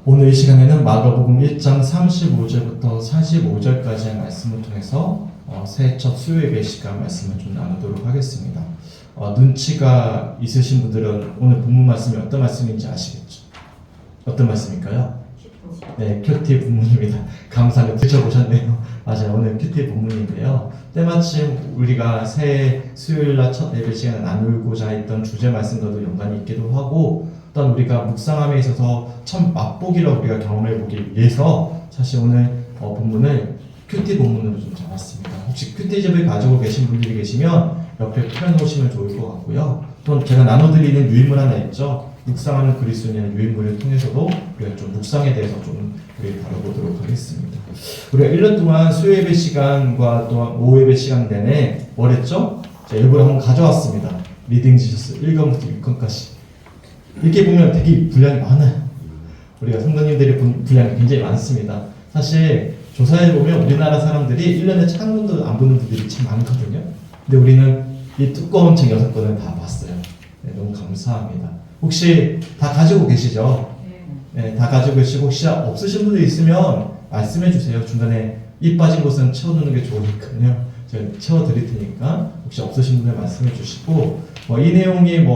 오늘 이 시간에는 마가복음 1장 35절부터 45절까지의 말씀을 통해서 새해 첫 수요예배 시간 말씀을 좀 나누도록 하겠습니다. 눈치가 있으신 분들은 오늘 본문 말씀이 어떤 말씀인지 아시겠죠? 어떤 말씀일까요? 네, 큐티 본문입니다. 감사합니다. 들춰보셨네요. 맞아요. 오늘 큐티 본문인데요. 때마침 우리가 새해 수요일날 첫 예배 시간에 나누고자 했던 주제 말씀과도 연관이 있기도 하고, 또한 우리가 묵상함에 있어서 참 맛보기를 우리가 경험해보기 위해서 사실 오늘 본문을 큐티 본문으로 좀 잡았습니다. 혹시 큐티집을 가지고 계신 분들이 계시면 옆에 펴놓으시면 좋을 것 같고요. 또 제가 나눠드리는 유인물 하나 있죠. 묵상하는 그리스도인의 유인물을 통해서도 우리가 좀 묵상에 대해서 좀 우리 다뤄보도록 하겠습니다. 우리가 1년 동안 수요예배 시간과 또한 오후예배 시간 내내 뭘 했죠? 자, 일부러 한번 가져왔습니다. 리딩 지셔스 1권부터 6권까지. 이렇게 보면 되게 분량이 많아요. 우리가 성도님들의 분량이 굉장히 많습니다. 사실 조사해보면 우리나라 사람들이 1년에 책 한 권도 안 보는 분들이 참 많거든요. 근데 우리는 이 두꺼운 책 6권을 다 봤어요. 네, 너무 감사합니다. 혹시 다 가지고 계시죠? 네, 다 가지고 계시고 혹시 없으신 분들 있으면 말씀해 주세요. 중간에 입 빠진 곳은 채워두는 게 좋으니까요. 제가 채워드릴 테니까 혹시 없으신 분들 말씀해 주시고, 이 내용이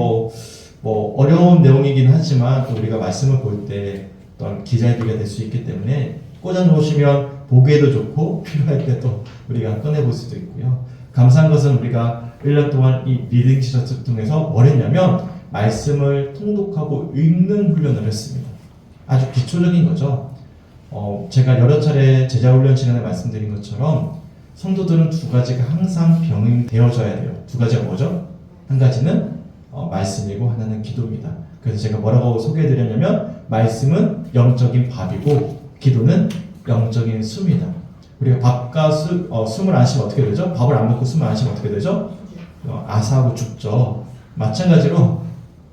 어려운 내용이긴 하지만 또 우리가 말씀을 볼 때 또한 기자회견이 될 수 있기 때문에 꽂아 놓으시면 보기에도 좋고 필요할 때 또 우리가 꺼내볼 수도 있고요. 감사한 것은 우리가 1년 동안 이 리딩 지셔츠 통해서 뭘 했냐면 말씀을 통독하고 읽는 훈련을 했습니다. 아주 기초적인 거죠. 제가 여러 차례 제자훈련 시간에 말씀드린 것처럼 성도들은 두 가지가 항상 병행되어져야 돼요. 두 가지가 뭐죠? 한 가지는 말씀이고 하나는 기도입니다. 그래서 제가 뭐라고 소개해드렸냐면 말씀은 영적인 밥이고 기도는 영적인 숨이다. 우리가 밥과 숨을 안 쉬면 어떻게 되죠? 밥을 안 먹고 숨을 안 쉬면 어떻게 되죠? 아사하고 죽죠. 마찬가지로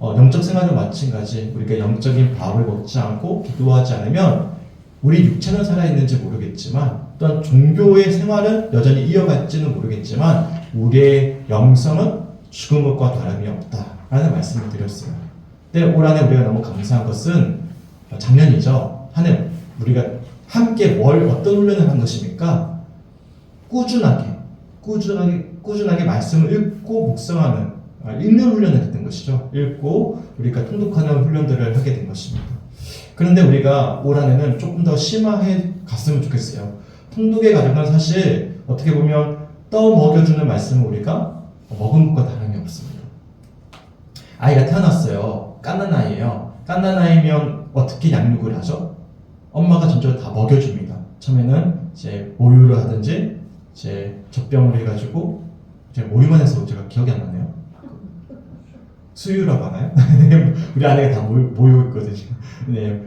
영적 생활도 마찬가지. 우리가 영적인 밥을 먹지 않고 기도하지 않으면 우리 육체는 살아있는지 모르겠지만 또한 종교의 생활은 여전히 이어갈지는 모르겠지만 우리의 영성은 죽은 것과 다름이 없다라는 말씀을 드렸어요. 근데 올 한해 우리가 너무 감사한 것은 작년이죠. 한 해 우리가 함께 어떤 훈련을 한 것입니까? 꾸준하게 말씀을 읽고 묵상하는 읽는 훈련을 했던 것이죠. 읽고 우리가 통독하는 훈련들을 하게 된 것입니다. 그런데 우리가 올 한해는 조금 더 심화해 갔으면 좋겠어요. 통독의 과정은 사실 어떻게 보면 떠먹여주는 말씀을 우리가 먹은 것과 다름이 없습니다. 아이가 태어났어요. 갓난아이예요. 갓난아이면 어떻게 양육을 하죠? 엄마가 전적으로 다 먹여줍니다. 처음에는 이제 모유를 하든지 이제 젖병을 해가지고 제가 모유만 해서 제가 기억이 안 나네요. 수유라고 하나요? 우리 아내가 다 모유했거든요. 네,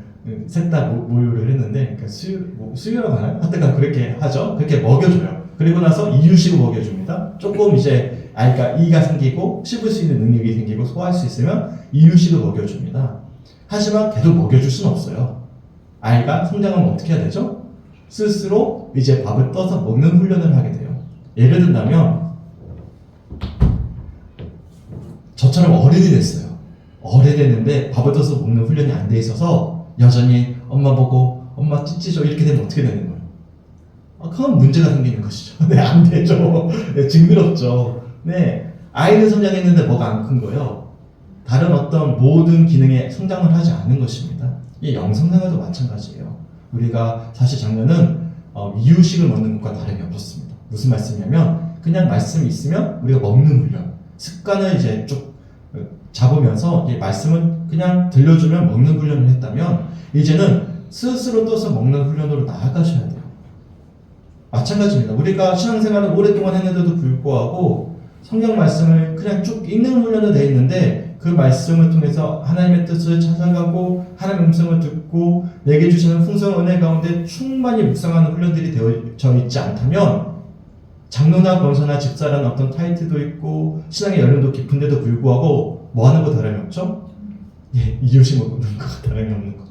셋 다 모유를 했는데 그러니까 수유라고 하나요? 하여튼 그렇게 하죠. 그렇게 먹여줘요. 그리고 나서 이유식을 먹여줍니다. 조금 이제 아이가 이가 생기고 씹을 수 있는 능력이 생기고 소화할 수 있으면 이유식을 먹여줍니다. 하지만 계속 먹여줄 수는 없어요. 아이가 성장하면 어떻게 해야 되죠? 스스로 이제 밥을 떠서 먹는 훈련을 하게 돼요. 예를 든다면 저처럼 어른이 됐어요. 어른이 됐는데 밥을 떠서 먹는 훈련이 안 돼 있어서 여전히 엄마 보고 엄마 찌찌죠 이렇게 되면 어떻게 되는 거예요? 그건 문제가 생기는 것이죠. 네, 안 되죠. 네, 징그럽죠. 네, 아이는 성장했는데 뭐가 안 큰 거예요. 다른 어떤 모든 기능에 성장을 하지 않은 것입니다. 이 영성생활도 마찬가지예요. 우리가 사실 작년은 이유식을 먹는 것과 다름이 없었습니다. 무슨 말씀이냐면 그냥 말씀이 있으면 우리가 먹는 훈련, 습관을 이제 쭉 잡으면서 이 말씀을 그냥 들려주면 먹는 훈련을 했다면 이제는 스스로 떠서 먹는 훈련으로 나아가셔야 돼요. 마찬가지입니다. 우리가 신앙생활을 오랫동안 했는데도 불구하고 성경 말씀을 그냥 쭉 읽는 훈련을 돼 있는데 그 말씀을 통해서 하나님의 뜻을 찾아가고 하나님의 음성을 듣고 내게 주시는 풍성한 은혜 가운데 충만히 묵상하는 훈련들이 되어져 있지 않다면 장로나 권사나 집사라는 어떤 타이틀도 있고 신앙의 연륜도 깊은데도 불구하고 뭐 하는 거 다름이 없죠? 예, 이유식 먹는 것과 다름이 없는 것.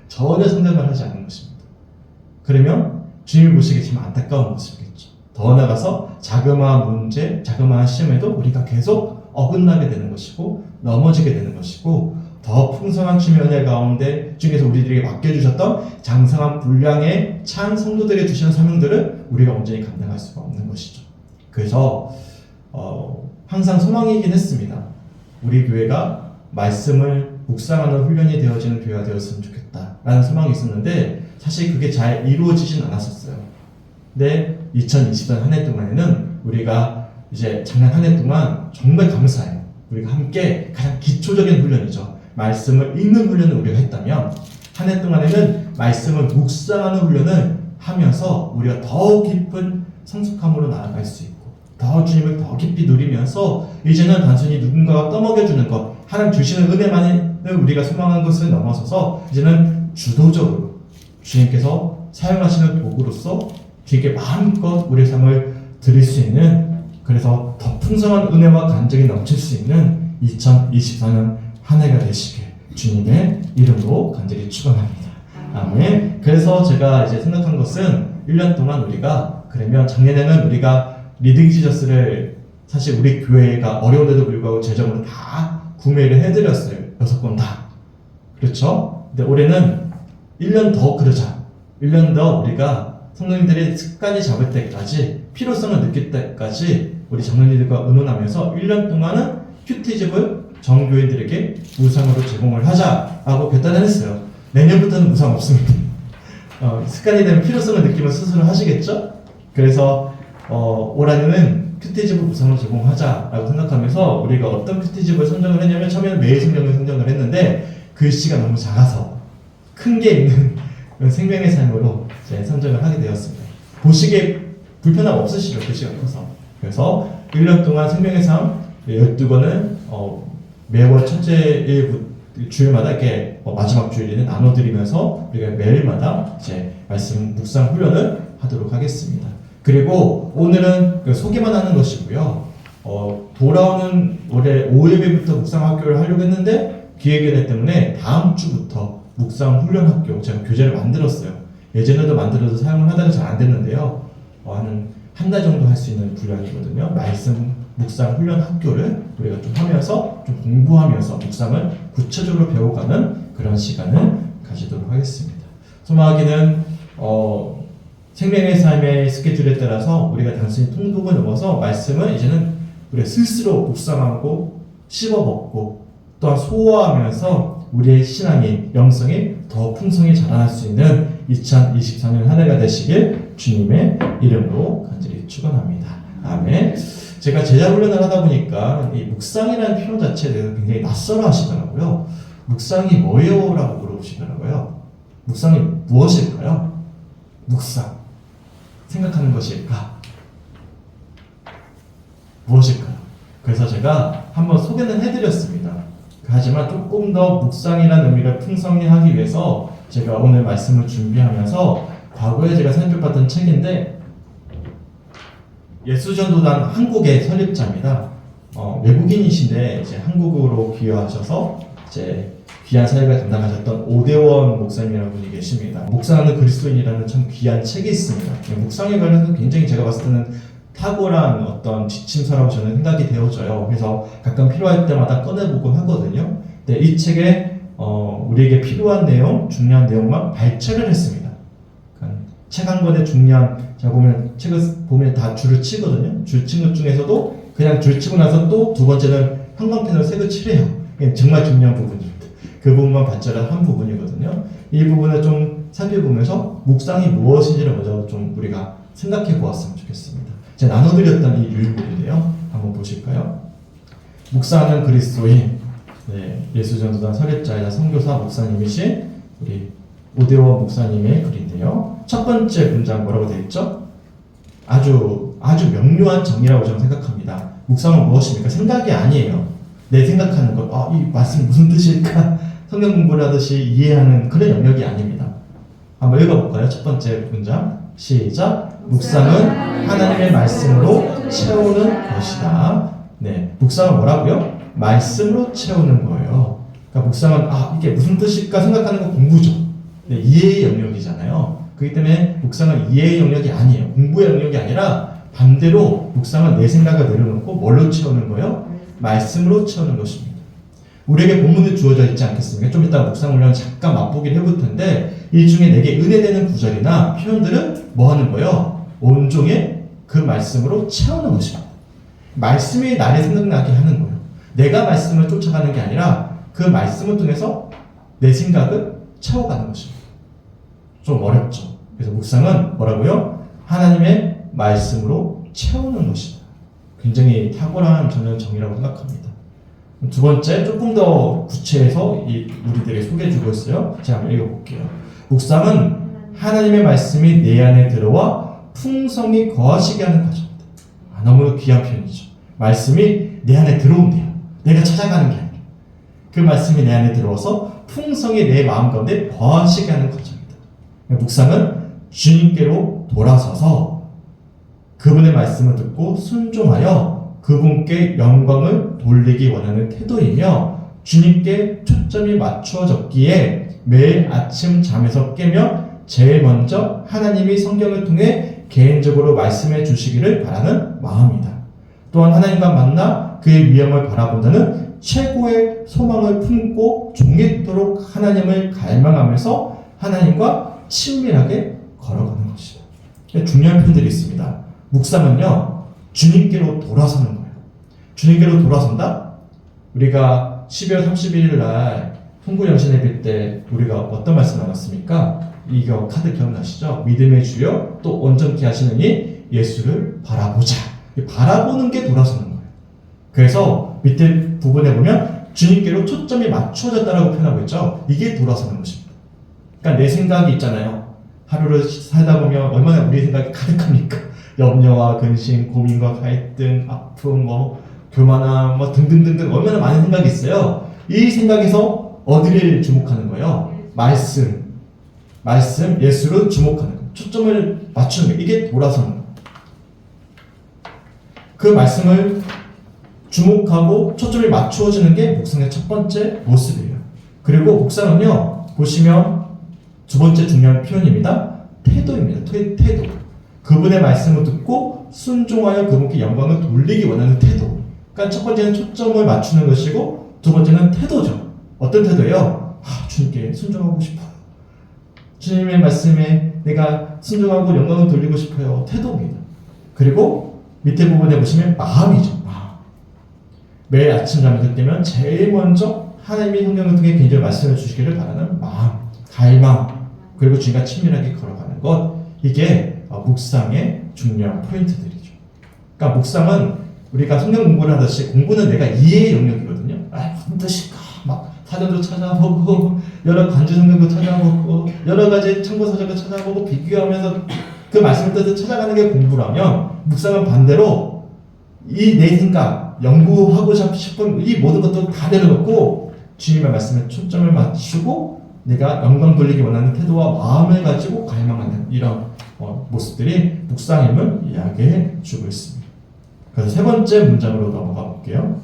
전혀 성장을 하지 않는 것입니다. 그러면 주님이 보시기에 참 안타까운 모습이겠죠. 더 나아가서 자그마한 문제, 자그마한 시험에도 우리가 계속 어긋나게 되는 것이고 넘어지게 되는 것이고 더 풍성한 주님의 은혜 가운데 중에서 우리들에게 맡겨주셨던 장성한 분량의 찬 성도들에게 주시는 사명들을 우리가 온전히 감당할 수가 없는 것이죠. 그래서 항상 소망이긴 했습니다. 우리 교회가 말씀을 묵상하는 훈련이 되어지는 교회가 되었으면 좋겠다라는 소망이 있었는데 사실 그게 잘 이루어지진 않았었어요. 근데 2020년 한 해 동안에는 우리가 이제 작년 한 해 동안 정말 감사해요. 우리가 함께 가장 기초적인 훈련이죠. 말씀을 읽는 훈련을 우리가 했다면 한 해 동안에는 말씀을 묵상하는 훈련을 하면서 우리가 더 깊은 성숙함으로 나아갈 수 있고 더 주님을 더 깊이 누리면서 이제는 단순히 누군가가 떠먹여주는 것, 하나님 주시는 은혜만을 우리가 소망한 것을 넘어서서 이제는 주도적으로 주님께서 사용하시는 도구로서 주님께 마음껏 우리의 삶을 드릴 수 있는, 그래서 더 풍성한 은혜와 간증이 넘칠 수 있는 2024년 한 해가 되시길 주님의 이름으로 간절히 축원합니다. 아멘. 그래서 제가 이제 생각한 것은 1년 동안 우리가 그러면 작년에는 우리가 리딩 지저스를 사실 우리 교회가 어려운데도 불구하고 재정으로 다 구매를 해드렸어요. 6권 다. 그렇죠? 근데 올해는 1년 더 그러자. 1년 더 우리가 성도님들이 습관이 잡을 때까지, 필요성을 느낄 때까지 우리 장로님들과 의논하면서 1년 동안은 큐티집을 정교인들에게 무상으로 제공을 하자라고 결단을 했어요. 내년부터는 무상 없습니다. 습관이 되면 필요성을 느끼면 스스로 하시겠죠? 그래서 올 한해는 큐티집을 무상으로 제공하자라고 생각하면서 우리가 어떤 큐티집을 선정을 했냐면 처음에는 매일 성경을 선정을 했는데 글씨가 너무 작아서 큰 게 있는 생명의 삶으로 이제 선정을 하게 되었습니다. 보시기에 불편함 없으시죠? 글씨가 커서. 그래서 1년 동안 생명의 삶 12권을 매월 첫째 주일마다 이렇게 마지막 주일에는 나눠드리면서 우리가 매일마다 이제 말씀 묵상 훈련을 하도록 하겠습니다. 그리고 오늘은 소개만 하는 것이고요. 돌아오는 올해 5예배부터 묵상 학교를 하려고 했는데 기획위원회 때문에 다음 주부터 묵상 훈련 학교 제가 교재를 만들었어요. 예전에도 만들어서 사용을 하다가 잘 안 됐는데요. 한 달 정도 할 수 있는 분량이거든요. 말씀 묵상 훈련 학교를 우리가 좀 하면서 좀 공부하면서 묵상을 구체적으로 배워가는 그런 시간을 가지도록 하겠습니다. 소망하기는 생명의 삶의 스케줄에 따라서 우리가 단순히 통독을 넘어서 말씀을 이제는 우리가 스스로 묵상하고 씹어먹고 또한 소화하면서 우리의 신앙이, 영성이 더 풍성히 자라날 수 있는 2024년 한 해가 되시길 주님의 이름으로 간절히 축원합니다. 아멘. 제가 제자 훈련을 하다 보니까 이 묵상이라는 표현 자체에 대해서 굉장히 낯설어 하시더라고요. 묵상이 뭐예요? 라고 물어보시더라고요. 묵상이 무엇일까요? 묵상. 생각하는 것일까? 무엇일까요? 그래서 제가 한번 소개는 해드렸습니다. 하지만 조금 더 묵상이라는 의미를 풍성히 하기 위해서 제가 오늘 말씀을 준비하면서 과거에 제가 선교받은 책인데 예수전도단 한국의 설립자입니다. 외국인이신데 이제 한국으로 귀화하셔서 이제 귀한 사역을 담당하셨던 오대원 목사님이라는 분이 계십니다. 묵상하는 그리스도인이라는 참 귀한 책이 있습니다. 묵상에 관해서 굉장히 제가 봤을 때는 탁월한 어떤 지침서라고 저는 생각이 되어져요. 그래서 가끔 필요할 때마다 꺼내보곤 하거든요. 근데 이 책에 우리에게 필요한 내용, 중요한 내용만 발췌를 했습니다. 그러니까 책 한 권의 중요한, 제가 보면 책을 보면 다 줄을 치거든요. 줄 친 것 중에서도 그냥 줄 치고 나서 또 두 번째는 형광펜으로 색을 칠해요. 정말 중요한 부분입니다. 그 부분만 발췌를 한 부분이거든요. 이 부분을 좀 살펴보면서 묵상이 무엇인지를 먼저 좀 우리가 생각해 보았으면 좋겠습니다. 제가 나눠드렸던 이 유일물인데요. 한번 보실까요? 묵상하는 그리스도인, 예수전도단 설립자이자 선교사 목사님이신 우리 오대원 목사님의 글인데요. 첫 번째 문장 뭐라고 되어 있죠? 아주 명료한 정의라고 저는 생각합니다. 묵상은 무엇입니까? 생각이 아니에요. 내 생각하는 것, 이 말씀이 무슨 뜻일까? 성경 공부를 하듯이 이해하는 그런 영역이 아닙니다. 한번 읽어볼까요? 첫 번째 문장 시작. 묵상은 하나님의 말씀으로 채우는 것이다. 묵상은 뭐라고요? 말씀으로 채우는 거예요. 그러니까 묵상은 이게 무슨 뜻일까 생각하는 건 공부죠. 이해의 영역이잖아요. 그렇기 때문에 묵상은 이해의 영역이 아니에요. 공부의 영역이 아니라 반대로 묵상은 내 생각을 내려놓고 뭘로 채우는 거예요? 말씀으로 채우는 것입니다. 우리에게 본문이 주어져 있지 않겠습니까? 좀 이따 묵상 훈련 잠깐 맛보기를 해볼 텐데 이 중에 내게 은혜되는 구절이나 표현들은 뭐 하는 거예요? 온종일 그 말씀으로 채우는 것입니다. 말씀이 나를 생각나게 하는 거예요. 내가 말씀을 쫓아가는 게 아니라 그 말씀을 통해서 내 생각을 채워가는 것입니다. 좀 어렵죠. 그래서 묵상은 뭐라고요? 하나님의 말씀으로 채우는 것이다. 굉장히 탁월한 저는 정의라고 생각합니다. 두 번째, 조금 더 구체해서 우리들에게 소개해주고 있어요. 제가 한번 읽어볼게요. 묵상은 하나님의 말씀이 내 안에 들어와 풍성히 거하시게 하는 과정입니다. 너무 귀한 표현이죠. 말씀이 내 안에 들어온대요. 내가 찾아가는 게 아니에요. 그 말씀이 내 안에 들어와서 풍성히 내 마음 가운데 거하시게 하는 과정입니다. 묵상은 주님께로 돌아서서 그분의 말씀을 듣고 순종하여 그분께 영광을 돌리기 원하는 태도이며 주님께 초점이 맞추어졌기에 매일 아침 잠에서 깨면 제일 먼저 하나님이 성경을 통해 개인적으로 말씀해 주시기를 바라는 마음이다. 또한 하나님과 만나 그의 위엄을 바라본다는 최고의 소망을 품고 종일토록 하나님을 갈망하면서 하나님과 친밀하게 걸어가는 것이다. 중요한 표현들이 있습니다. 묵상은요, 주님께로 돌아서는 거예요. 주님께로 돌아선다? 우리가 12월 31일 날 통구영신 예배 때 우리가 어떤 말씀 나눴습니까? 이거 카드 기억나시죠? 믿음의 주여 또 온전케 하시는 이 예수를 바라보자. 바라보는 게 돌아서는 거예요. 그래서 밑에 부분에 보면 주님께로 초점이 맞춰졌다라고 표현하고 있죠. 이게 돌아서는 것입니다. 그러니까 내 생각이 있잖아요. 하루를 살다 보면 얼마나 우리 생각이 가득합니까? 염려와 근심, 고민과 갈등, 아픔, 교만함, 등등등등 얼마나 많은 생각이 있어요. 이 생각에서 어디를 주목하는 거예요? 말씀, 예수를 주목하는 거예요. 초점을 맞추는 거예요. 이게 돌아서는 거예요. 그 말씀을 주목하고 초점이 맞추어지는 게 묵상의 첫 번째 모습이에요. 그리고 묵상은요, 보시면 두 번째 중요한 표현입니다. 태도입니다. 태도. 그분의 말씀을 듣고 순종하여 그분께 영광을 돌리기 원하는 태도. 그러니까 첫 번째는 초점을 맞추는 것이고 두 번째는 태도죠. 어떤 태도예요? 주님께 순종하고 싶어요. 주님의 말씀에 내가 순종하고 영광을 돌리고 싶어요. 태도입니다. 그리고 밑에 부분에 보시면 마음이죠. 매일 아침 잠에서 깨면 제일 먼저 하나님이 성경을 통해 개인적으로 말씀을 주시기를 바라는 마음, 갈망, 그리고 주님과 친밀하게 걸어가는 것. 이게 묵상의 중요한 포인트들이죠. 그러니까 묵상은 우리가 성경 공부를 하듯이 공부는 내가 이해의 영역이거든요. 무슨 뜻일까? 막 사전도 찾아보고 여러 간주 성경도 찾아보고 여러 가지 참고 사전도 찾아보고 비교하면서 그 말씀을 뜻을 찾아가는 게 공부라면 묵상은 반대로 이 내 생각, 연구하고 싶은 이 모든 것도 다 내려놓고 주님의 말씀에 초점을 맞추고 내가 영광 돌리기 원하는 태도와 마음을 가지고 갈망하는 이런 모습들이 묵상임을 이야기해 주고 있습니다. 그래서 세 번째 문장으로 넘어가 볼게요.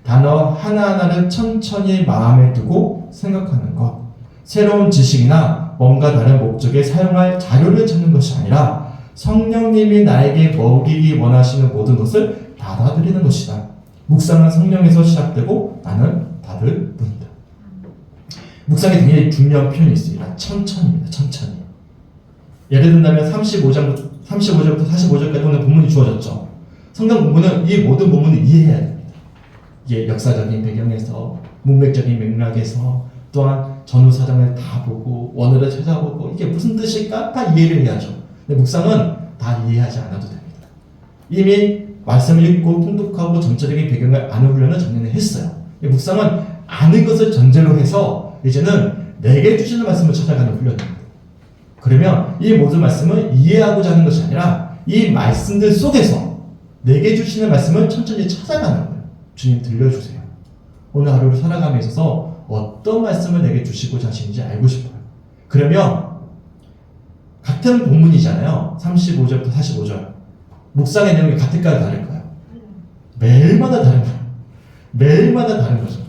단어 하나하나를 천천히 마음에 두고 생각하는 것. 새로운 지식이나 뭔가 다른 목적에 사용할 자료를 찾는 것이 아니라 성령님이 나에게 먹이기 원하시는 모든 것을 받아들이는 것이다. 묵상은 성령에서 시작되고 나는 받을 뿐이다. 묵상에 굉장히 중요한 표현이 있습니다. 천천히입니다. 천천히. 예를 든다면 35절부터 45절까지 오늘 본문이 주어졌죠. 성경 공부는 이 모든 본문을 이해해야 됩니다. 이게 역사적인 배경에서, 문맥적인 맥락에서, 또한 전후 사정을 다 보고 원어를 찾아보고 이게 무슨 뜻일까 다 이해를 해야죠. 근데 묵상은 다 이해하지 않아도 됩니다. 이미 말씀을 읽고 통독하고 전체적인 배경을 아는 훈련을 작년에 했어요. 묵상은 아는 것을 전제로 해서 이제는 내게 주시는 말씀을 찾아가는 훈련입니다. 그러면 이 모든 말씀을 이해하고자 하는 것이 아니라 이 말씀들 속에서 내게 주시는 말씀을 천천히 찾아가는 거예요. 주님 들려주세요. 오늘 하루를 살아감에 있어서 어떤 말씀을 내게 주시고자 하시는지 알고 싶어요. 그러면 같은 본문이잖아요. 35절부터 45절. 묵상의 내용이 같을까요? 다를까요? 매일마다 다른 거예요. 매일마다 다른 거죠.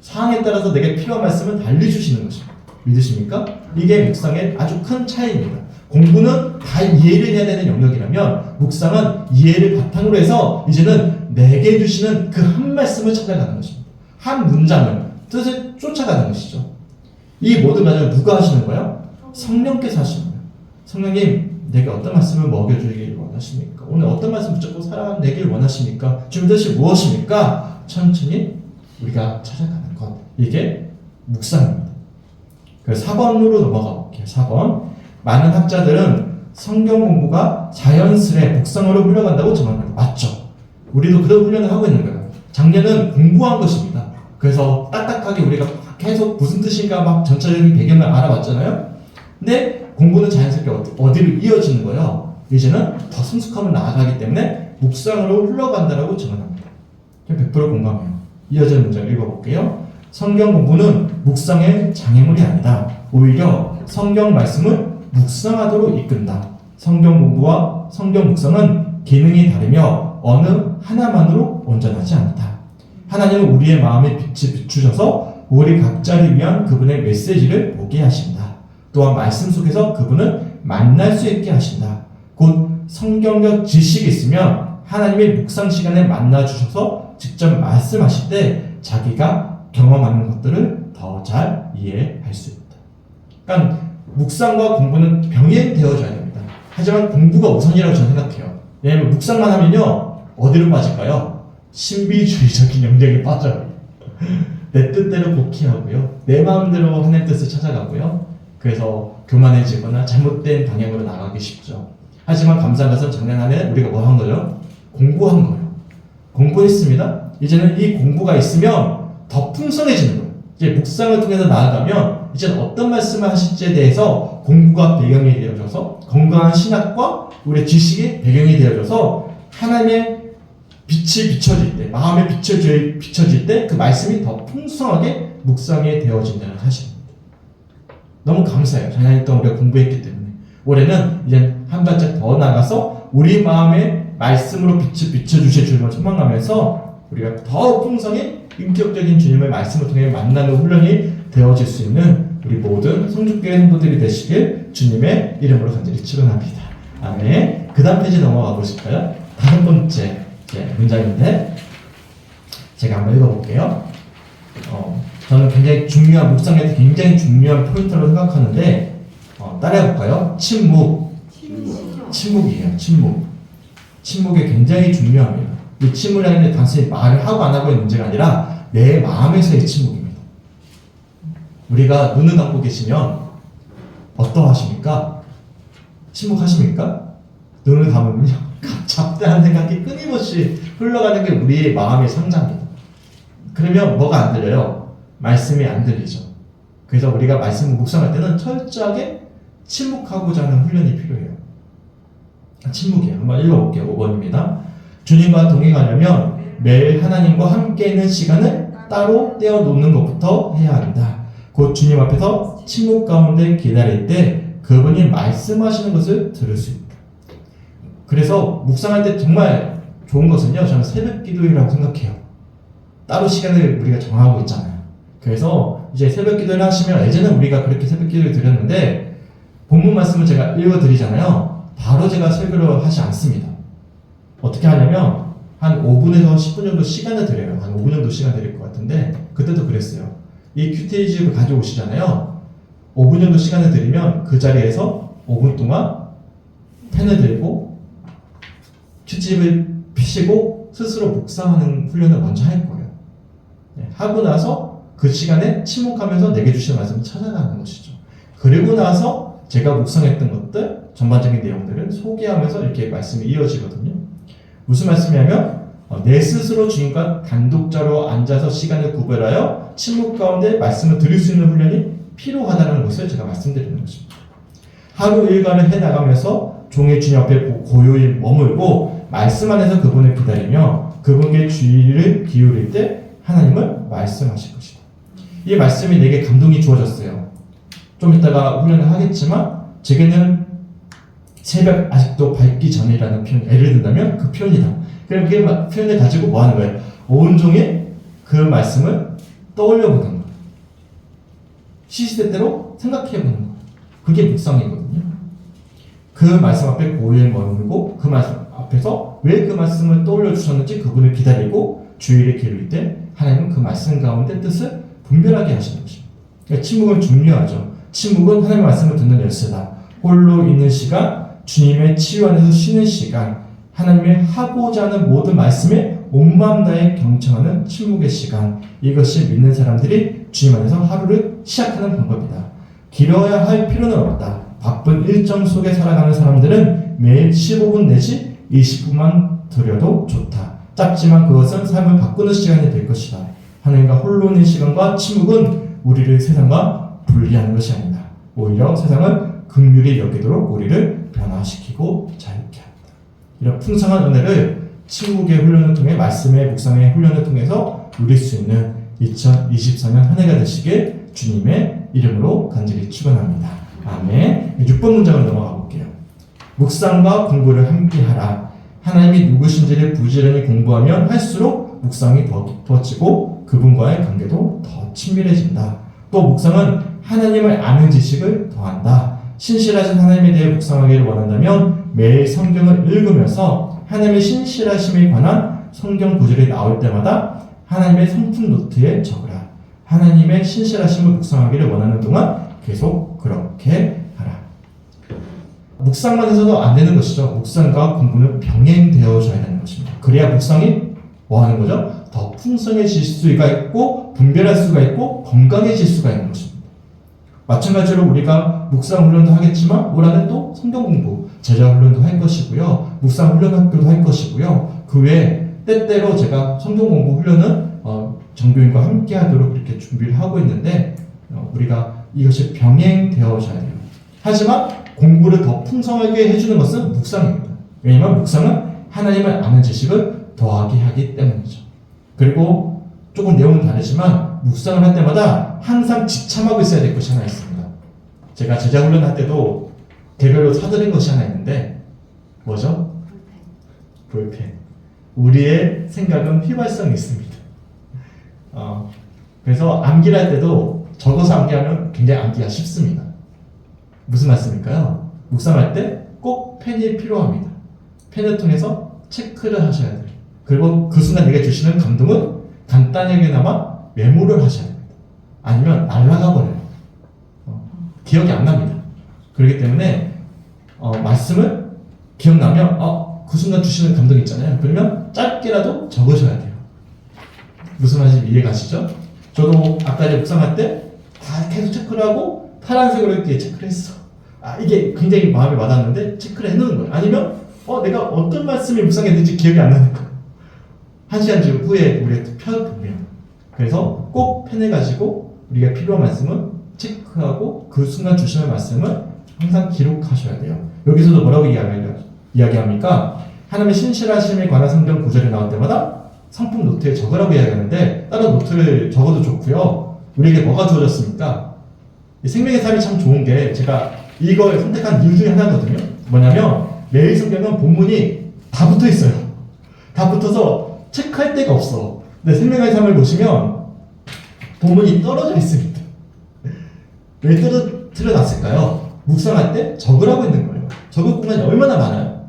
상황에 따라서 내게 필요한 말씀을 달리 주시는 것입니다. 믿으십니까? 이게 묵상의 아주 큰 차이입니다. 공부는 다 이해를 해야 되는 영역이라면 묵상은 이해를 바탕으로 해서 이제는 내게 주시는 그 한 말씀을 찾아가는 것입니다. 한 문장을 뜻을 쫓아가는 것이죠. 이 모든 과정을 누가 하시는 거예요? 성령께서 하시는 거예요. 성령님, 내게 어떤 말씀을 먹여주길 원하십니까? 오늘 어떤 말씀 붙잡고 살아내길 원하십니까? 주님 뜻이 무엇입니까? 천천히 우리가 찾아가는 것. 이게 묵상입니다. 그래서 4번으로 넘어가 볼게요. 4번. 많은 학자들은 성경 공부가 자연스레 묵상으로 흘러간다고 정합니다. 맞죠? 우리도 그런 훈련을 하고 있는 거예요. 작년은 공부한 것입니다. 그래서 딱딱하게 우리가 계속 무슨 뜻인가 막 전체적인 배경을 알아봤잖아요. 근데 공부는 자연스럽게 어디로 이어지는 거예요? 이제는 더 성숙함을 나아가기 때문에 묵상으로 흘러간다라고 정언합니다. 100% 공감해요. 이어지는 문장 읽어볼게요. 성경 공부는 묵상의 장애물이 아니다. 오히려 성경 말씀을 묵상하도록 이끈다. 성경 공부와 성경 묵상은 기능이 다르며 어느 하나만으로 온전하지 않다. 하나님은 우리의 마음에 빛을 비추셔서 우리 각자를 위한 그분의 메시지를 보게 하신다. 또한 말씀 속에서 그분을 만날 수 있게 하신다. 곧 성경적 지식이 있으면 하나님의 묵상 시간에 만나 주셔서 직접 말씀하실 때 자기가 경험하는 것들을 더 잘 이해할 수 있다. 그러니까 묵상과 공부는 병행되어져야 됩니다. 하지만 공부가 우선이라고 저는 생각해요. 왜냐하면 묵상만 하면요 어디로 빠질까요? 신비주의적인 영역에 빠져요. 내 뜻대로 복희하고요, 내 마음대로 하나님 뜻을 찾아가고요. 그래서 교만해지거나 잘못된 방향으로 나가기 쉽죠. 하지만 감사한 것은 작년 한 해 우리가 뭐 한 거죠? 공부한 거예요. 공부했습니다. 이제는 이 공부가 있으면 더 풍성해지는 거예요. 이제 묵상을 통해서 나아가면 이제는 어떤 말씀을 하실지에 대해서 공부가 배경이 되어져서 건강한 신학과 우리의 지식이 배경이 되어져서 하나님의 빛이 비춰질 때, 마음에 비춰질 때 그 말씀이 더 풍성하게 묵상이 되어진다는 사실입니다. 너무 감사해요. 작년 한 해 동안 우리가 공부했기 때문에. 올해는 이제 한 발짝 더 나가서 우리 마음에 말씀으로 빛을 비춰주실 주님을 소망하면서 우리가 더 풍성히 인격적인 주님의 말씀을 통해 만나는 훈련이 되어질 수 있는 우리 모든 성육교회 성도들이 되시길 주님의 이름으로 간절히 축원합니다. 아멘. 그 다음 페이지 넘어가 보실까요? 다섯 번째 문장인데 제가 한번 읽어볼게요. 저는 굉장히 중요한, 묵상에서 굉장히 중요한 포인트로 생각하는데 따라해볼까요? 침묵이에요. 침묵이 굉장히 중요합니다. 이 침묵이라는 게 단순히 말을 하고 안 하고의 문제가 아니라 내 마음에서의 침묵입니다. 우리가 눈을 감고 계시면 어떠하십니까? 침묵하십니까? 눈을 감으면요 잡다한 생각이 끊임없이 흘러가는 게 우리의 마음의 상자입니다. 그러면 뭐가 안 들려요? 말씀이 안 들리죠. 그래서 우리가 말씀을 묵상할 때는 철저하게 침묵하고자 하는 훈련이 필요해요. 침묵이에요. 한번 읽어볼게요. 5번입니다. 주님과 동행하려면 매일 하나님과 함께 있는 시간을 따로 떼어놓는 것부터 해야 한다. 곧 주님 앞에서 침묵 가운데 기다릴 때 그분이 말씀하시는 것을 들을 수 있다. 그래서 묵상할 때 정말 좋은 것은요, 저는 새벽 기도회라고 생각해요. 따로 시간을 우리가 정하고 있잖아요. 그래서 이제 새벽 기도를 하시면, 예전에 우리가 그렇게 새벽 기도를 드렸는데 본문 말씀을 제가 읽어드리잖아요. 바로 제가 설교를 하지 않습니다. 어떻게 하냐면 한 5분에서 10분 정도 시간을 드려요. 한 5분 정도 시간 드릴 것 같은데 그때도 그랬어요. 이 큐테이지를 가져오시잖아요. 5분 정도 시간을 드리면 그 자리에서 5분 동안 펜을 들고 큐집을 피시고 스스로 묵상하는 훈련을 먼저 할 거예요. 하고 나서 그 시간에 침묵하면서 내게 주신 말씀을 찾아가는 것이죠. 그리고 나서 제가 묵상했던 것들, 전반적인 내용들을 소개하면서 이렇게 말씀이 이어지거든요. 무슨 말씀이냐면 내 스스로 주님과 단독자로 앉아서 시간을 구별하여 침묵 가운데 말씀을 들을 수 있는 훈련이 필요하다는 것을 제가 말씀드리는 것입니다. 하루 일과를 해나가면서 종의 주님 앞에 고요히 머물고 말씀 안에서 그분을 기다리며 그분께 주의를 기울일 때 하나님은 말씀하실 것이다. 이 말씀이 내게 감동이 주어졌어요. 좀 이따가 훈련을 하겠지만 제게는 새벽 아직도 밝기 전이라는 표현, 예를 든다면 그 표현이다. 그럼 그 표현을 가지고 뭐 하는 거예요? 온종일 그 말씀을 떠올려 보는 거예요. 시시때때로 생각해 보는 거예요. 그게 묵상이거든요. 그 말씀 앞에 고요히 머물고 그 말씀 앞에서 왜 그 말씀을 떠올려 주셨는지 그분을 기다리고 주의를 기울일 때 하나님은 그 말씀 가운데 뜻을 분별하게 하시는 것입니다. 그러니까 침묵은 중요하죠. 침묵은 하나님의 말씀을 듣는 열쇠다. 홀로 있는 시간, 주님의 치유 안에서 쉬는 시간, 하나님의 하고자 하는 모든 말씀에 온 마음 다해 경청하는 침묵의 시간, 이것이 믿는 사람들이 주님 안에서 하루를 시작하는 방법이다. 길어야 할 필요는 없다. 바쁜 일정 속에 살아가는 사람들은 매일 15분 내지 20분만 들여도 좋다. 짧지만 그것은 삶을 바꾸는 시간이 될 것이다. 하나님과 홀로 있는 시간과 침묵은 우리를 세상과 분리하는 것이 아니다. 오히려 세상을 긍휼히 여기도록 우리를 변화시키고 자유케 합니다. 이런 풍성한 은혜를 침묵의 훈련을 통해 말씀의 묵상의 훈련을 통해서 누릴 수 있는 2024년 한 해가 되시길 주님의 이름으로 간절히 축원합니다. 아멘. 6번 문장을 넘어가 볼게요. 묵상과 공부를 함께 하라. 하나님이 누구신지를 부지런히 공부하면 할수록 묵상이 더 깊어지고 그분과의 관계도 더 친밀해진다. 또 묵상은 하나님을 아는 지식을 더한다. 신실하신 하나님에 대해 묵상하기를 원한다면 매일 성경을 읽으면서 하나님의 신실하심에 관한 성경 구절이 나올 때마다 하나님의 성품 노트에 적으라. 하나님의 신실하심을 묵상하기를 원하는 동안 계속 그렇게 하라. 묵상만 해서도 안 되는 것이죠. 묵상과 공부는 병행되어져야 되는 것입니다. 그래야 묵상이 뭐 하는 거죠? 더 풍성해질 수가 있고 분별할 수가 있고 건강해질 수가 있는 것입니다. 마찬가지로 우리가 묵상 훈련도 하겠지만 올 한해 또 성경 공부, 제자 훈련도 할 것이고요. 묵상 훈련 학교도 할 것이고요. 그 외에 때때로 제가 성경 공부 훈련은 정교인과 함께 하도록 이렇게 준비를 하고 있는데 우리가 이것이 병행되어져야 돼요. 하지만 공부를 더 풍성하게 해주는 것은 묵상입니다. 왜냐하면 묵상은 하나님을 아는 지식을 더하게 하기 때문이죠. 그리고 조금 내용은 다르지만 묵상을 할 때마다 항상 지참하고 있어야 될 것이 하나 있습니다. 제가 제자 훈련 할 때도 개별로 사드린 것이 하나 있는데 뭐죠? 볼펜. 우리의 생각은 휘발성이 있습니다. 그래서 암기를 할 때도 적어서 암기하면 굉장히 암기가 쉽습니다. 무슨 말씀일까요? 묵상할 때 꼭 펜이 필요합니다. 펜을 통해서 체크를 하셔야 돼요. 그리고 그 순간 내게 주시는 감동은 간단하게나마 메모를 하셔야 됩니다. 아니면 날아가 버려요. 기억이 안 납니다. 그렇기 때문에 말씀을 기억나면 그 순간 주시는 감동 있잖아요. 그러면 짧게라도 적으셔야 돼요. 무슨 말인지 이해가시죠? 저도 아까 묵상할 때 다 계속 체크를 하고 파란색으로 이렇게 체크를 했어. 이게 굉장히 마음에 와닿는데 체크를 해놓는 거예요. 아니면 내가 어떤 말씀이 묵상했는지 기억이 안 나는 거예요. 1시간 후에 우리가 펴보면. 그래서 꼭 펜을 가지고 우리가 필요한 말씀은 체크하고 그 순간 주시는 말씀을 항상 기록하셔야 돼요. 여기서도 뭐라고 이야기합니까? 하나님의 신실하심에 관한 성경 구절이 나올 때마다 성품 노트에 적으라고 이야기하는데 다른 노트를 적어도 좋고요. 우리에게 뭐가 주어졌습니까? 생명의 삶이 참 좋은 게 제가 이걸 선택한 이유 중에 하나거든요. 뭐냐면 매일 성경은 본문이 다 붙어 있어요. 다 붙어서 체크할 데가 없어. 근데 생명의 삶을 보시면 본문이 떨어져 있습니다. 왜 떨어뜨려놨을까요? 묵상할 때 적으라고 있는 거예요. 적을 공간이 얼마나 많아요?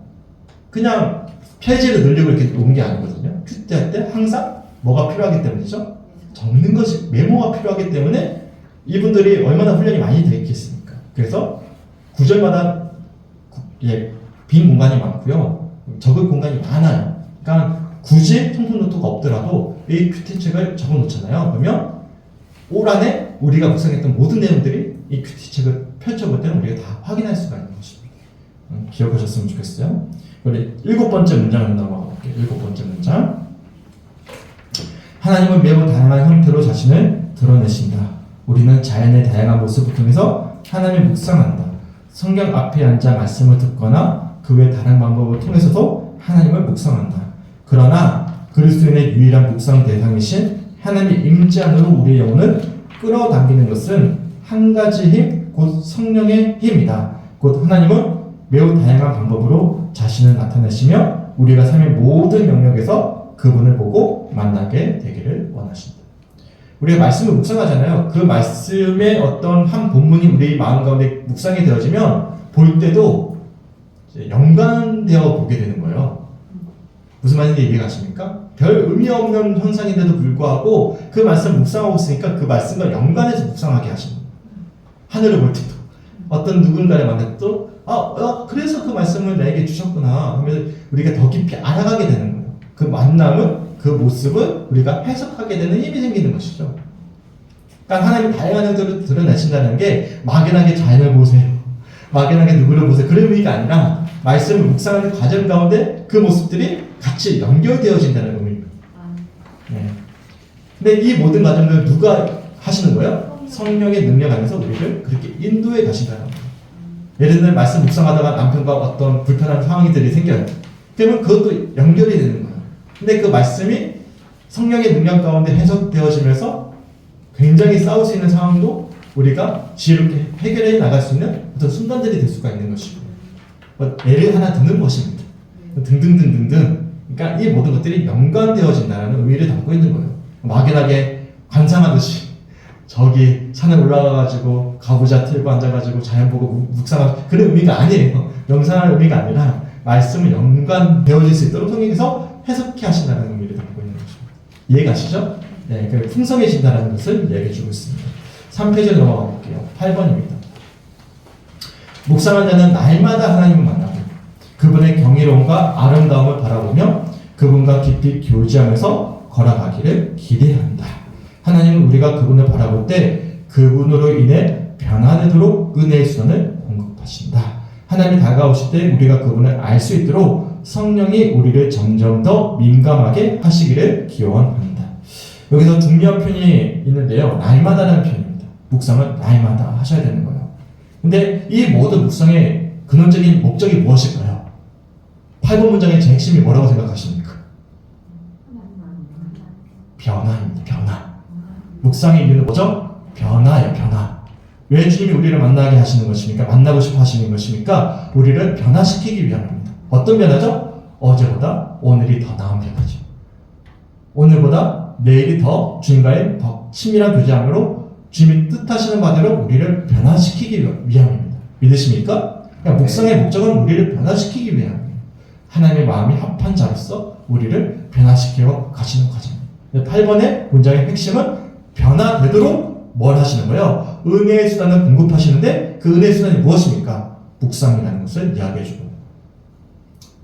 그냥 페이지를 늘리고 이렇게 놓은 게 아니거든요. 큐티할 때 항상 뭐가 필요하기 때문이죠? 적는 것이 메모가 필요하기 때문에 이분들이 얼마나 훈련이 많이 되어 있겠습니까? 그래서 구절마다 빈 공간이 많고요. 적을 공간이 많아요. 그러니까 굳이 성품 노트가 없더라도 이 큐티책을 적어 놓잖아요. 그러면 올 한해 우리가 묵상했던 모든 내용들이 이 큐티책을 펼쳐볼 때는 우리가 다 확인할 수가 있는 것입니다. 기억하셨으면 좋겠어요. 우리 7번째 문장을 넘어가 볼게요. 7번째 문장. 하나님은 매우 다양한 형태로 자신을 드러내신다. 우리는 자연의 다양한 모습을 통해서 하나님을 묵상한다. 성경 앞에 앉아 말씀을 듣거나 그 외 다른 방법을 통해서도 하나님을 묵상한다. 그러나 그리스도인의 유일한 묵상 대상이신 하나님의 임재 안으로 우리의 영혼을 끌어당기는 것은 한 가지 힘, 곧 성령의 힘이다. 곧 하나님은 매우 다양한 방법으로 자신을 나타내시며 우리가 삶의 모든 영역에서 그분을 보고 만나게 되기를 원하신다. 우리가 말씀을 묵상하잖아요. 그 말씀의 어떤 한 본문이 우리 마음 가운데 묵상이 되어지면 볼 때도 연관되어 보게 되는 거예요. 무슨 말인지 이해가십니까? 별 의미 없는 현상인데도 불구하고 그 말씀을 묵상하고 있으니까 그 말씀과 연관해서 묵상하게 하시는 거예요. 하늘을 볼 때도 어떤 누군가를 만났도 그래서 그 말씀을 나에게 주셨구나 하면 우리가 더 깊이 알아가게 되는 거예요. 그 만남은 그 모습을 우리가 해석하게 되는 힘이 생기는 것이죠. 그러니까 하나님이 다양한 형태로 드러내신다는 게 막연하게 자연을 보세요, 막연하게 누구를 보세요, 그런 의미가 아니라 말씀을 묵상하는 과정 가운데 그 모습들이 같이 연결되어진다는 의미입니다. 네. 근데 이 모든 과정을 누가 하시는 거예요? 성령의 능력 안에서 우리를 그렇게 인도해 가신다는 거예요. 예를 들면 말씀 묵상하다가 남편과 어떤 불편한 상황들이 생겨요. 그러면 그것도 연결이 되는 거예요. 근데 그 말씀이 성령의 능력 가운데 해석되어지면서 굉장히 싸울 수 있는 상황도 우리가 지혜롭게 해결해 나갈 수 있는 어떤 순간들이 될 수가 있는 것이고, 예를 하나 드는 것입니다. 등등등등등. 그러니까 이 모든 것들이 연관되어진다는 의미를 담고 있는 거예요. 막연하게 관상하듯이 저기 산에 올라가가지고 가부좌 틀고 앉아가지고 자연 보고 묵상하고 그런 의미가 아니에요. 명상할 의미가 아니라 말씀을 연관되어질 수 있도록 성령께서 해석해 하신다는 의미를 담고 있는 것입니다. 이해가시죠? 네, 그 풍성해진다는 것을 이야기해주고 있습니다. 3페이지로 넘어가 볼게요. 8번입니다. 묵상한 자는 날마다 하나님을 만나고 그분의 경이로움과 아름다움을 바라보며 그분과 깊이 교제하면서 걸어가기를 기대한다. 하나님은 우리가 그분을 바라볼 때 그분으로 인해 변화되도록 은혜의 수단을 공급하신다. 하나님이 다가오실 때 우리가 그분을 알 수 있도록 성령이 우리를 점점 더 민감하게 하시기를 기원한다. 여기서 중요한 표현이 있는데요. 날마다라는 표현입니다. 묵상을 날마다 하셔야 되는 거예요. 근데 이 모든 묵상의 근원적인 목적이 무엇일까요? 8번 문장의 제 핵심이 뭐라고 생각하십니까? 변화입니다. 변화. 묵상의 이유는 뭐죠? 변화예요. 변화. 왜 주님이 우리를 만나게 하시는 것입니까? 만나고 싶어 하시는 것입니까? 우리를 변화시키기 위함입니다. 어떤 변화죠? 어제보다 오늘이 더 나은 변화죠. 오늘보다 내일이 더 주님과의 더 친밀한 교제함으로 주님이 뜻하시는 바대로 우리를 변화시키기 위함입니다. 믿으십니까? 그러니까 묵상의 목적은 우리를 변화시키기 위함입니다. 하나님의 마음이 합한 자로서 우리를 변화시켜 가시는 과정입니다. 8번의 문장의 핵심은 변화되도록 뭘 하시는 거예요? 은혜의 수단을 공급하시는데 그 은혜의 수단이 무엇입니까? 묵상이라는 것을 이야기해주고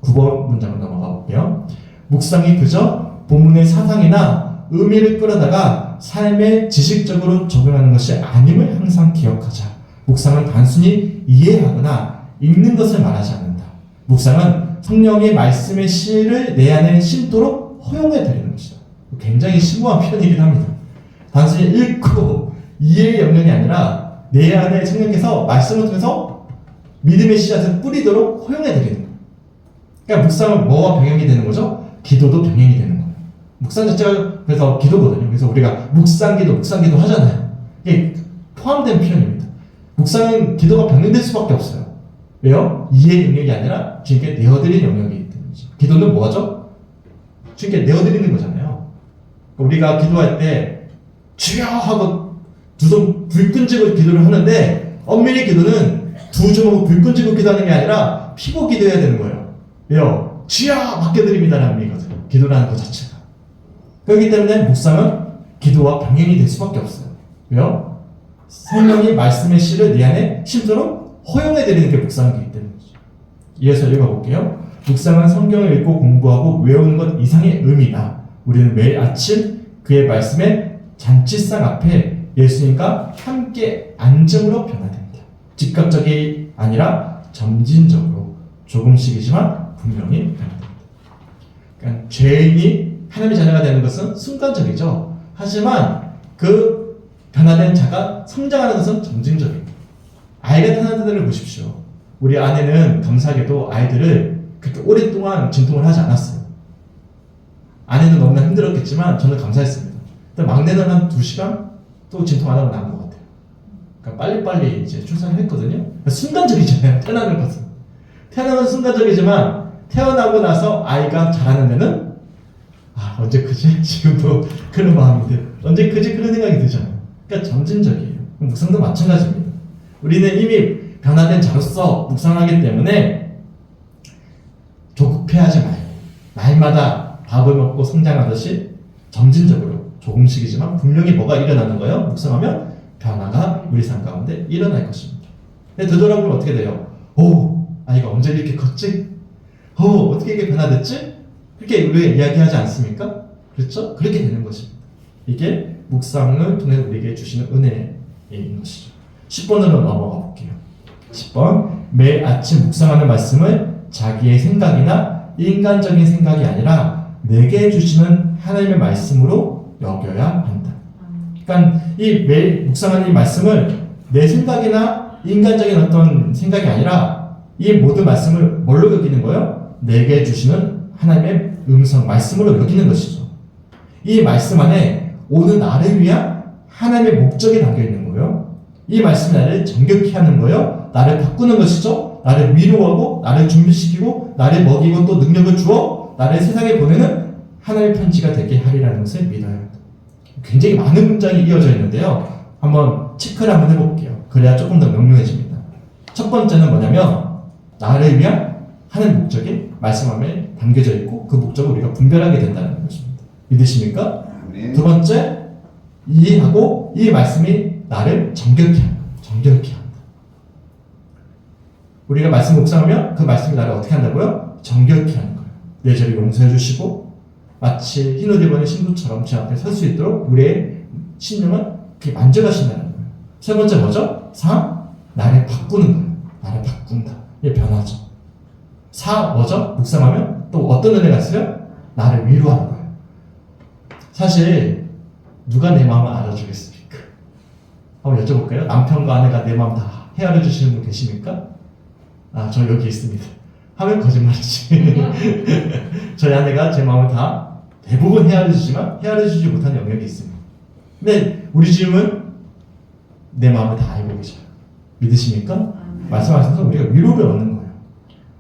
9번 문장으로 넘어가 볼게요. 묵상이 그저 본문의 사상이나 의미를 끌어다가 삶에 지식적으로 적용하는 것이 아님을 항상 기억하자. 묵상은 단순히 이해하거나 읽는 것을 말하지 않는다. 묵상은 성령의 말씀의 씨를 내 안에 심도록 허용해 드리는 것이다. 굉장히 심오한 표현이긴 합니다. 단순히 읽고 이해의 영역이 아니라 내 안에 성령께서 말씀을 통해서 믿음의 씨앗을 뿌리도록 허용해 드리는 거예요. 그러니까 묵상은 뭐와 병행이 되는 거죠? 기도도 병행이 되는 거예요. 묵상 자체가 그래서 기도거든요. 그래서 우리가 묵상기도 하잖아요. 이게 포함된 표현입니다. 묵상은 기도가 병행될 수밖에 없어요. 왜요? 이해의 영역이 아니라 주님께 내어드리는 영역이기 때문이죠. 기도는 뭐죠? 주님께 내어드리는 거잖아요. 우리가 기도할 때 주여 하고 두 손 불 끈지고 기도를 하는데 엄밀히 기도는 두 주먹 불 끈지고 기도하는 게 아니라 피고 기도해야 되는 거예요. 왜요? 주여 맡겨드립니다라는 의미거든요. 기도라는 것 자체가. 그렇기 때문에 묵상은 기도와 병행이 될 수밖에 없어요. 왜요? 성령이 말씀의 씨를 내 안에 심도록 허용해드리는 게 묵상이기 때문이죠. 이어서 읽어볼게요. 묵상은 성경을 읽고 공부하고 외우는 것 이상의 의미다. 우리는 매일 아침 그의 말씀에 잔치상 앞에 예수님과 함께 앉음으로 변화됩니다. 즉각적이 아니라 점진적으로 조금씩이지만 분명히 변화됩니다. 그러니까 죄인이 하나님의 자녀가 되는 것은 순간적이죠. 하지만 그 변화된 자가 성장하는 것은 점진적입니다. 아이가 태어난 때를 보십시오. 우리 아내는 감사하게도 아이들을 그렇게 오랫동안 진통을 하지 않았어요. 아내는 너무나 힘들었겠지만 저는 감사했습니다. 막내는 한 2시간 또 진통 안 하고 나은 것 같아요. 그러니까 빨리빨리 이제 출산을 했거든요. 순간적이잖아요. 태어나는 것은. 태어나는 순간적이지만 태어나고 나서 아이가 자라는 데는 언제 크지? 지금도 그런 마음이 들어요. 언제 크지? 그런 생각이 들잖아요. 그러니까 점진적이에요. 묵상도 마찬가지입니다. 우리는 이미 변화된 자로서 묵상하기 때문에 조급해하지 말고 날마다 밥을 먹고 성장하듯이 점진적으로 조금씩이지만 분명히 뭐가 일어나는 거예요? 묵상하면 변화가 우리 삶 가운데 일어날 것입니다. 근데 되돌아보면 어떻게 돼요? 오, 아이가 언제 이렇게 컸지? 오, 어떻게 이게 변화됐지? 그렇게 우리가 이야기하지 않습니까? 그렇죠? 그렇게 되는 것입니다. 이게 묵상을 통해 우리에게 주시는 은혜인 것이죠. 10번으로 넘어가 볼게요. 10번, 매일 아침 묵상하는 말씀을 자기의 생각이나 인간적인 생각이 아니라 내게 주시는 하나님의 말씀으로 여겨야 한다. 그러니까 이 매일 묵상하는 이 말씀을 내 생각이나 인간적인 어떤 생각이 아니라 이 모든 말씀을 뭘로 여기는 거예요? 내게 주시는 하나님의 음성, 말씀으로 여기는 것이죠. 이 말씀 안에 오늘 나를 위한 하나님의 목적이 담겨 있는 거예요. 이 말씀이 나를 정결케 하는 거예요. 나를 바꾸는 것이죠. 나를 위로하고 나를 준비시키고 나를 먹이고 또 능력을 주어 나를 세상에 보내는 하나님의 편지가 되게 하리라는 것을 믿어야 합니다. 굉장히 많은 문장이 이어져 있는데요. 한번 체크를 한번 해볼게요. 그래야 조금 더 명료해집니다. 첫 번째는 뭐냐면 나를 위한 하나님의 목적이 말씀 안에 담겨져 있고 그 목적을 우리가 분별하게 된다는 것입니다. 믿으십니까? 네. 두 번째, 이해하고 이 말씀이 나를 정결케 한다. 정결케 한다. 우리가 말씀 묵상하면 그 말씀이 나를 어떻게 한다고요? 정결케 하는 거예요. 내 죄를 용서해 주시고 마치 흰 옷 입은 신부처럼 제 앞에 설 수 있도록 우리의 신령을 그렇게 만져가신다는 거예요. 세 번째 뭐죠? 3. 나를 바꾸는 거예요. 나를 바꾼다. 이게 변화죠. 4. 뭐죠? 묵상하면 또 어떤 은혜가 있어요? 나를 위로하는 거예요. 사실 누가 내 마음을 알아주겠습니까? 한번 여쭤볼까요? 남편과 아내가 내 마음 다 헤아려 주시는 분 계십니까? 아, 저 여기 있습니다. 하면 거짓말이지. 저희 아내가 제 마음을 다 대부분 헤아려 주지만 헤아려 주지 못하는 영역이 있습니다. 근데 우리 주님은 내 마음을 다 알고 계셔요. 믿으십니까? 말씀하셔서 우리가 위로를 얻는 거예요.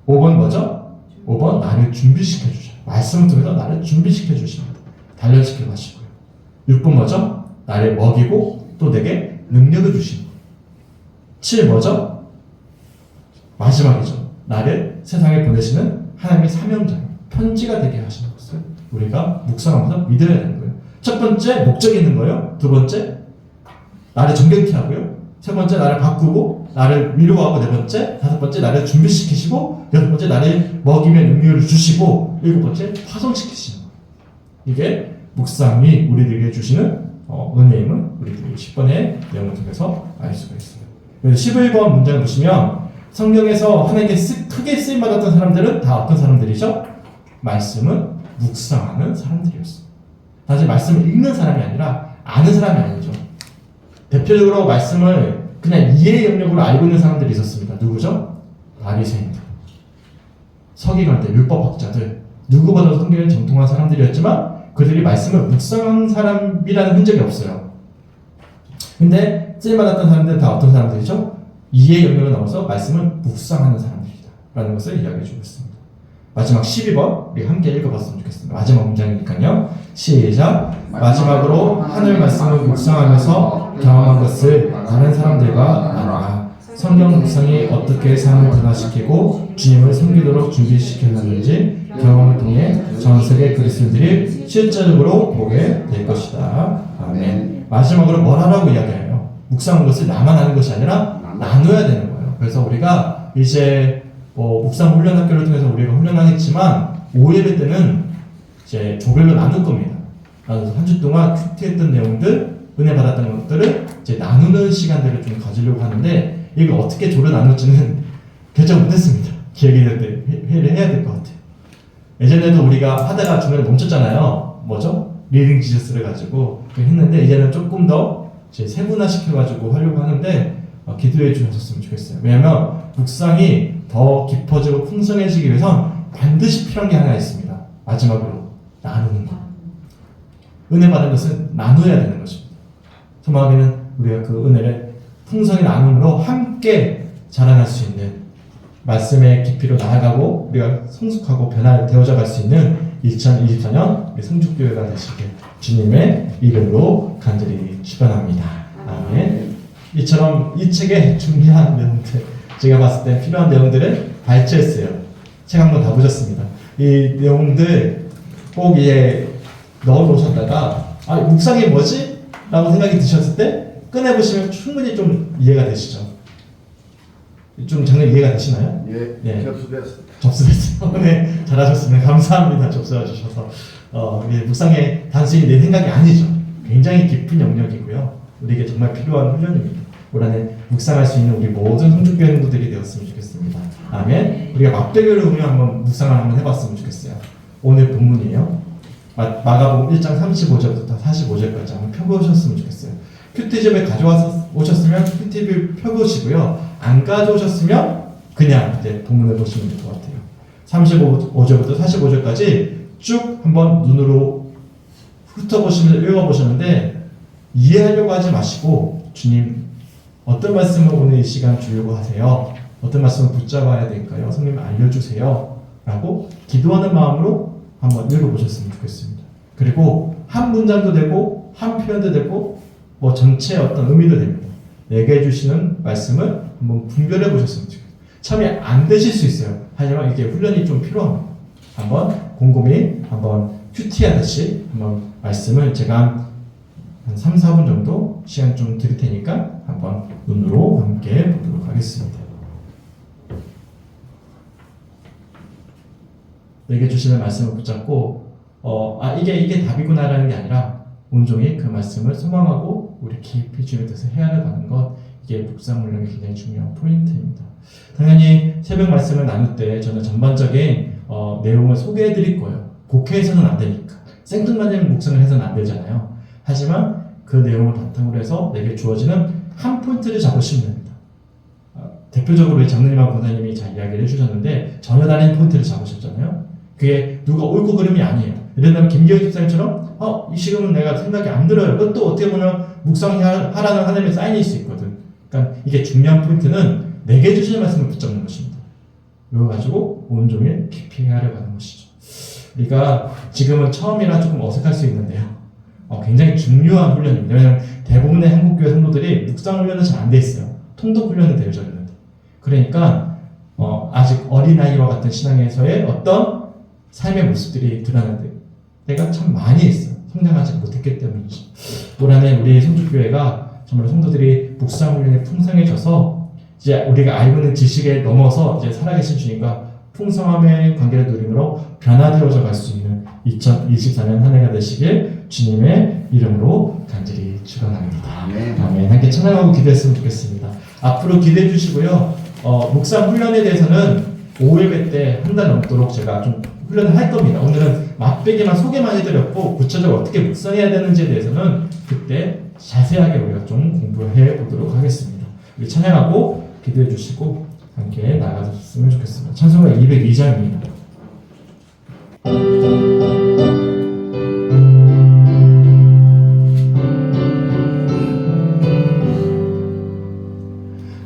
5번 뭐죠? 5번 나를 준비시켜 주셔요. 말씀을 통해서 나를 준비시켜 주십니다. 단련시켜 가시고요. 6번 뭐죠? 나를 먹이고 또 내게 능력을 주시는 거예요. 7 뭐죠? 마지막이죠. 나를 세상에 보내시는 하나님의 사명자예요. 편지가 되게 하시는 것을 우리가 묵상하면서 믿어야 되는 거예요. 첫 번째 목적이 있는 거예요. 두 번째 나를 정결케 하고요. 세 번째 나를 바꾸고 나를 위로하고 네 번째, 다섯 번째 나를 준비시키시고 여섯 번째 나를 먹이며 능력을 주시고 일곱 번째 파송시키시는 거예요. 이게 묵상이 우리들에게 주시는 은혜임을 우리들이 10번의 내용을 통해서 알 수가 있어요. 그래서 11번 문장을 보시면 성경에서 하나님께 크게 쓰임받았던 사람들은 다 어떤 사람들이죠? 말씀을 묵상하는 사람들이었어요. 단지 말씀을 읽는 사람이 아니라 아는 사람이 아니죠. 대표적으로 말씀을 그냥 이해의 영역으로 알고 있는 사람들이 있었습니다. 누구죠? 바리새인들, 서기관들, 율법학자들, 누구보다도 성경에 정통한 사람들이었지만 그들이 말씀을 묵상한 사람이라는 흔적이 없어요. 근데 쓰임받았던 사람들은 다 어떤 사람들이죠? 이해의 영역을 넘어서 말씀을 묵상하는 사람들이다 라는 것을 이야기해 주고 있습니다. 마지막 12번 우리 함께 읽어봤으면 좋겠습니다. 마지막 문장이니까요. 시작! 마지막으로 하늘 말씀을 묵상하면서 경험한 것을 다른 사람들과 나누라. 성경 묵상이 어떻게 삶을 변화시키고 주님을 섬기도록 준비시켰는지 경험을 통해 전 세계 그리스도인들이 실제적으로 보게 될 것이다. 아멘. 마지막으로 뭘 하라고 이야기해요? 묵상한 것을 나만 하는 것이 아니라 나눠야 되는 거예요. 그래서 우리가 이제 묵상 훈련 학교를 통해서 우리가 훈련하겠지만 5예배 때는 이제 조별로 나눌 겁니다. 그래서 한 주 동안 큐티했던 내용들, 은혜 받았던 것들을 이제 나누는 시간들을 좀 가지려고 하는데 이걸 어떻게 조로 나눌지는 결정 못했습니다. 기획이 될 때 회의를 해야 될 것 같아요. 예전에도 우리가 하다가 중간에 멈췄잖아요. 뭐죠? 리딩 지저스를 가지고 했는데 이제는 조금 더 이제 세분화 시켜가지고 하려고 하는데 기도해 주셨으면 좋겠어요. 왜냐하면 묵상이 더 깊어지고 풍성해지기 위해선 반드시 필요한 게 하나 있습니다. 마지막으로 나누는 것. 은혜 받은 것은 나눠야 되는 것입니다. 소망하기는 우리가 그 은혜를 풍성히 나눔으로 함께 자라날 수 있는 말씀의 깊이로 나아가고 우리가 성숙하고 변화되어져 갈 수 있는 2024년 우리 성축교회가 되시길 주님의 이름으로 간절히 축원합니다. 아멘. 이처럼 이 책에 준비한 내용들 제가 봤을 때 필요한 내용들을 발췌했어요. 책 한번 다 보셨습니다. 이 내용들 꼭 넣어 놓으셨다가 묵상이 뭐지? 라고 생각이 드셨을 때 꺼내보시면 충분히 좀 이해가 되시죠? 좀 장면 이해가 되시나요? 예, 접수됐습니다. 접수됐어요. 네, 잘하셨습니다. 감사합니다. 접수해 주셔서. 묵상의 단순히 내 생각이 아니죠. 굉장히 깊은 영역이고요. 우리에게 정말 필요한 훈련입니다. 올 한해 묵상할 수 있는 우리 모든 성주교회 성도들이 되었으면 좋겠습니다. 아멘. 우리가 맞배교를 보며 한번 묵상을 한번 해봤으면 좋겠어요. 오늘 본문이에요. 마가복음 1장 35절부터 45절까지 한번 펴보셨으면 좋겠어요. 큐티집에 가져오셨으면 큐티집을 펴보시고요. 안 가져오셨으면 그냥 이제 본문을 보시면 될 것 같아요. 35절부터 45절까지 쭉 한번 눈으로 훑어보시면서 읽어보셨는데 이해하려고 하지 마시고 주님 어떤 말씀을 오늘 이 시간 주려고 하세요? 어떤 말씀을 붙잡아야 될까요? 성님 알려주세요. 라고 기도하는 마음으로 한번 읽어보셨으면 좋겠습니다. 그리고 한 문장도 되고 한 표현도 되고 뭐 전체 어떤 의미도 됩니다. 내게 주시는 말씀을 한번 분별해 보셨으면 좋겠습니다. 참이 안 되실 수 있어요. 하지만 이게 훈련이 좀 필요합니다. 한번 곰곰이 한번 큐티하듯이 한번 말씀을 제가 한 3, 4분 정도 시간 좀 드릴 테니까 한번 눈으로 함께 보도록 하겠습니다. 내게 주시는 말씀을 붙잡고 이게 답이구나라는 게 아니라 온종일 그 말씀을 소망하고 우리 깊이 주님의 뜻을 헤아려가는 것, 이게 묵상 훈련의 굉장히 중요한 포인트입니다. 당연히 새벽 말씀을 나눌 때 저는 전반적인 내용을 소개해 드릴 거예요. 곡해해서는 안 되니까. 생뚱맞은 묵상을 해서는 안 되잖아요. 하지만 그 내용을 바탕으로 해서 내게 주어지는 한 포인트를 잡으시면 됩니다. 대표적으로 장로님하고 권사님이 잘 이야기를 해주셨는데 전혀 다른 포인트를 잡으셨잖아요. 그게 누가 옳고 그름이 아니에요. 예를 들면 김기현 집사님처럼 이 시간은 내가 생각이 안 들어요. 그것도 어떻게 보면 묵상하라는 하나님의 사인일 수 있거든. 그러니까 이게 중요한 포인트는 내게 주시는 말씀을 붙잡는 것입니다. 이거 가지고 온종일 깊이 하려고 하는 것이죠. 우리가 지금은 처음이라 조금 어색할 수 있는데요. 굉장히 중요한 훈련입니다. 왜냐하면 대부분의 한국교회 성도들이 묵상 훈련은 잘 안 돼 있어요. 통독 훈련은 되어져 있는데. 그러니까 아직 어린아이와 같은 신앙에서의 어떤 삶의 모습들이 드러나는 때가 참 많이 있어요. 성장하지 못했기 때문이죠. 올 한해 우리 성주교회가 정말 성도들이 묵상 훈련이 풍성해져서 이제 우리가 알고 있는 지식에 넘어서 이제 살아계신 주님과 풍성함의 관계를 누림으로 변화되어져 갈 수 있는 2024년 한 해가 되시길 주님의 이름으로 간절히 축원합니다. 아멘. 함께 찬양하고 기도했으면 좋겠습니다. 앞으로 기대해 주시고요. 묵상 훈련에 대해서는 5일배 때 한 달 넘도록 제가 좀 훈련을 할 겁니다. 오늘은 맛배기만 소개만 해드렸고 구체적으로 어떻게 묵상해야 되는지에 대해서는 그때 자세하게 우리가 좀 공부해 보도록 하겠습니다. 우리 찬양하고 기도해 주시고 함께 나가셨으면 좋겠습니다. 찬송가 202장입니다.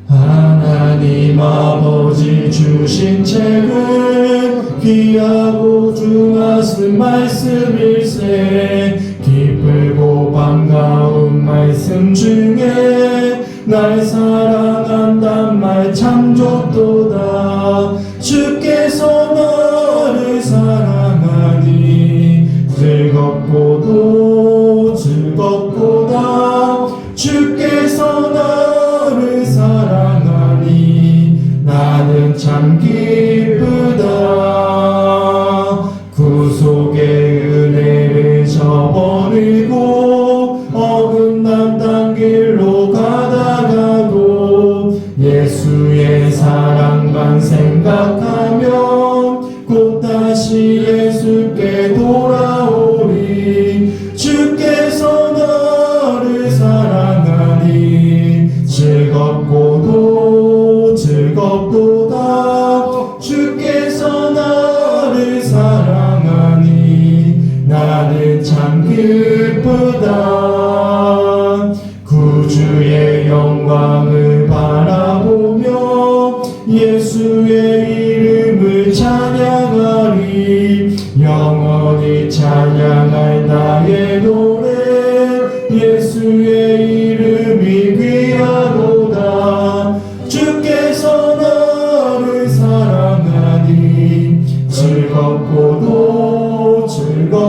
하나님 아버지 주신 책은 귀하고 중하신 말씀일세. 기쁘고 반가운 말씀 중에 날 사랑한단 말 참 좋도다. 주께서 너를 사랑하니 즐겁고도 즐겁고다. 주께서 너를 사랑하니 나는 참 기쁘다. 구속의 은혜를 저버리고 어긋난 길로 가다가도 예수의 사랑만 생각하면 곧 다시 예수께 돌아오리. 주께서 너를 사랑하니 즐겁고도 즐겁도다. 주께서 나를 사랑하니 나는 참 기쁘다. 구주의 영광을 바라보며 예수의 이름을 찬양하리. 영원히 찬양할 나의 노래 예수의 이름이 귀하도다. 주께서 나를 사랑하니 즐겁고도 즐겁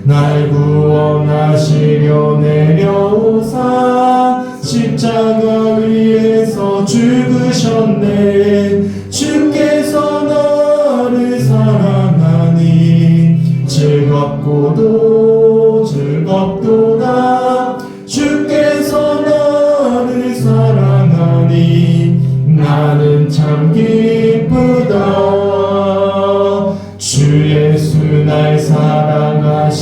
날 구원하시려 내려오사 십자가 위에서 죽으셨네. 주께서 나를 사랑하니 즐겁고도 즐겁도다. 주께서 나를 사랑하니 나는 참 기쁘다. 주 예수 날 사랑하시오니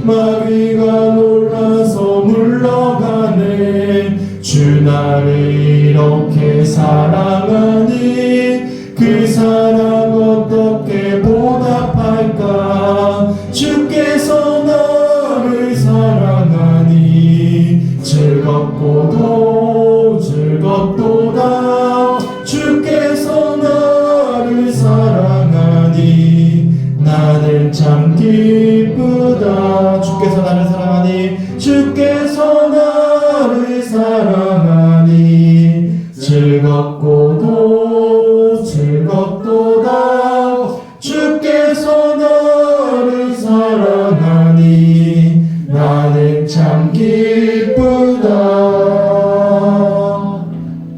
마귀가 놀라서 물러가네. 주 나를 이렇게 사랑하니 그 사랑 어떻게 보답할까. 주께서 나를 사랑하니 즐겁고도 즐겁도다. 주께서 나를 사랑하니 나는 참 기쁘다. 주께서 나를 사랑하니 주께서 나를 사랑하니 즐겁고도 즐겁도다. 주께서 나를 사랑하니 나는 참 기쁘다.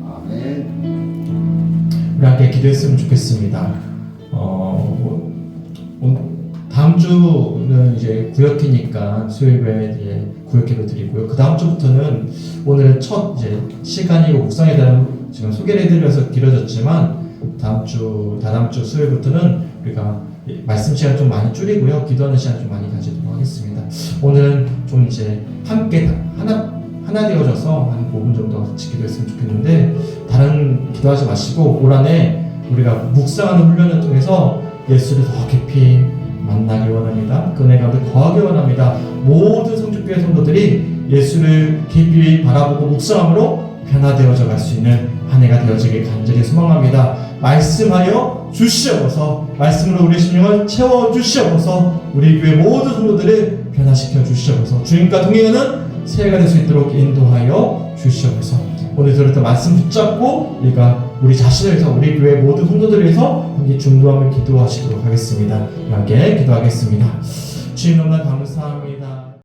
아멘. 우리 함께 기도했으면 좋겠습니다. 다음 주는 이제 구역회니까 수요일에 이제 구역회로 드리고요. 그 다음 주부터는 오늘 첫 이제 시간이고 묵상에 대한 지금 소개를 해드려서 길어졌지만 다다음 주 수요일부터는 우리가 말씀 시간 좀 많이 줄이고요. 기도하는 시간 좀 많이 가지도록 하겠습니다. 오늘은 좀 이제 함께 하나 되어져서 한 5분 정도 같이 기도했으면 좋겠는데 다른 기도하지 마시고 올 한해 우리가 묵상하는 훈련을 통해서 예수를 더 깊이 만나기 원합니다. 그 은혜 가운데 거하기 원합니다. 모든 성직교회 성도들이 예수를 깊이 바라보고 묵상함으로 변화되어져 갈 수 있는 한 해가 되어지길 간절히 소망합니다. 말씀하여 주시옵소서. 말씀으로 우리 심령을 채워 주시옵소서. 우리 교회 모든 성도들을 변화시켜 주시옵소서. 주님과 동행하는 새해가 될 수 있도록 인도하여 주시옵소서. 오늘 들었던 말씀 붙잡고 우리 자신을 위해서 우리 교회 모든 성도들을 위해서 함께 중보하며 기도하시도록 하겠습니다. 함께 기도하겠습니다. 주님 너무나 감사합니다.